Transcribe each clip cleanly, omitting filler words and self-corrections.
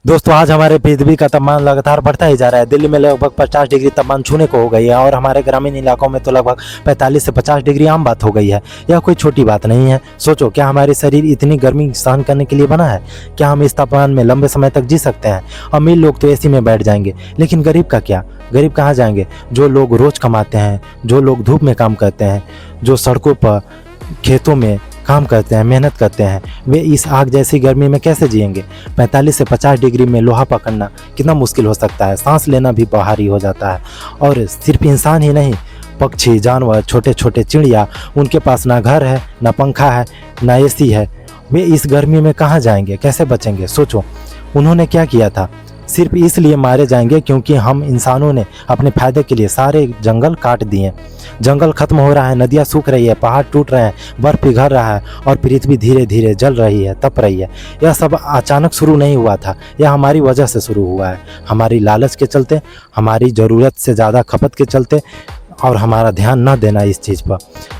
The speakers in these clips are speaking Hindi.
दोस्तों आज हमारे पृथ्वी का तापमान लगातार बढ़ता ही जा रहा है। दिल्ली में लगभग 50 डिग्री तापमान छूने को हो गई है और हमारे ग्रामीण इलाकों में तो लगभग 45 से 50 डिग्री आम बात हो गई है। यह कोई छोटी बात नहीं है। सोचो, क्या हमारे शरीर इतनी गर्मी सहन करने के लिए बना है? क्या हम इस तापमान में लंबे समय तक जी सकते हैं? अमीर लोग तो एसी में बैठ जाएंगे, लेकिन गरीब का क्या? गरीब कहाँ जाएंगे? जो लोग रोज कमाते हैं, जो लोग धूप में काम करते हैं, जो सड़कों पर खेतों में काम करते हैं, मेहनत करते हैं, वे इस आग जैसी गर्मी में कैसे जिएंगे? 45 से 50 डिग्री में लोहा पकड़ना कितना मुश्किल हो सकता है। सांस लेना भी भारी हो जाता है। और सिर्फ इंसान ही नहीं, पक्षी, जानवर, छोटे छोटे चिड़िया, उनके पास ना घर है, ना पंखा है, ना एसी है। वे इस गर्मी में कहाँ जाएंगे? कैसे बचेंगे? सोचो, उन्होंने क्या किया था? सिर्फ इसलिए मारे जाएंगे क्योंकि हम इंसानों ने अपने फायदे के लिए सारे जंगल काट दिए। जंगल खत्म हो रहा है, नदियाँ सूख रही है, पहाड़ टूट रहे हैं, बर्फ पिघल रहा है और पृथ्वी धीरे धीरे जल रही है, तप रही है। यह सब अचानक शुरू नहीं हुआ था, यह हमारी वजह से शुरू हुआ है। हमारी लालच के चलते, हमारी ज़रूरत से ज़्यादा खपत के चलते और हमारा ध्यान न देना इस चीज़ पर।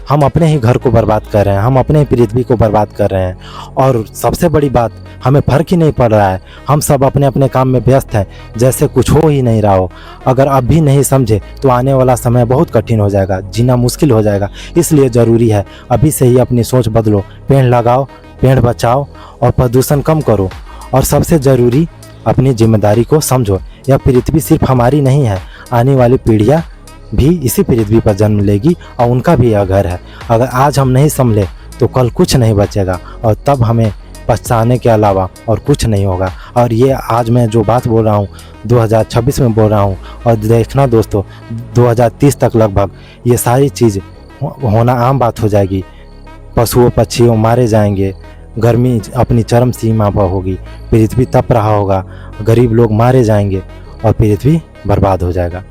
हम अपने ही घर को बर्बाद कर रहे हैं, हम अपने ही पृथ्वी को बर्बाद कर रहे हैं। और सबसे बड़ी बात, हमें फ़र्क ही नहीं पड़ रहा है। हम सब अपने अपने काम में व्यस्त हैं, जैसे कुछ हो ही नहीं रहा हो। अगर अब भी नहीं समझे तो आने वाला समय बहुत कठिन हो जाएगा, जीना मुश्किल हो जाएगा। इसलिए ज़रूरी है अभी से ही अपनी सोच बदलो, पेड़ लगाओ, पेड़ बचाओ और प्रदूषण कम करो। और सबसे ज़रूरी, अपनी जिम्मेदारी को समझो। यह पृथ्वी सिर्फ हमारी नहीं है, आने वाली पीढ़ियाँ भी इसी पृथ्वी पर जन्म लेगी और उनका भी यह घर है। अगर आज हम नहीं संभले तो कल कुछ नहीं बचेगा और तब हमें पछताने के अलावा और कुछ नहीं होगा। और ये आज मैं जो बात बोल रहा हूँ 2026 में बोल रहा हूँ। और देखना दोस्तों, 2030 तक लगभग ये सारी चीज़ होना आम बात हो जाएगी। पशुओं पक्षियों मारे जाएंगे, गर्मी अपनी चरम सीमा पर होगी, पृथ्वी तप रहा होगा, गरीब लोग मारे जाएंगे और पृथ्वी बर्बाद हो जाएगा।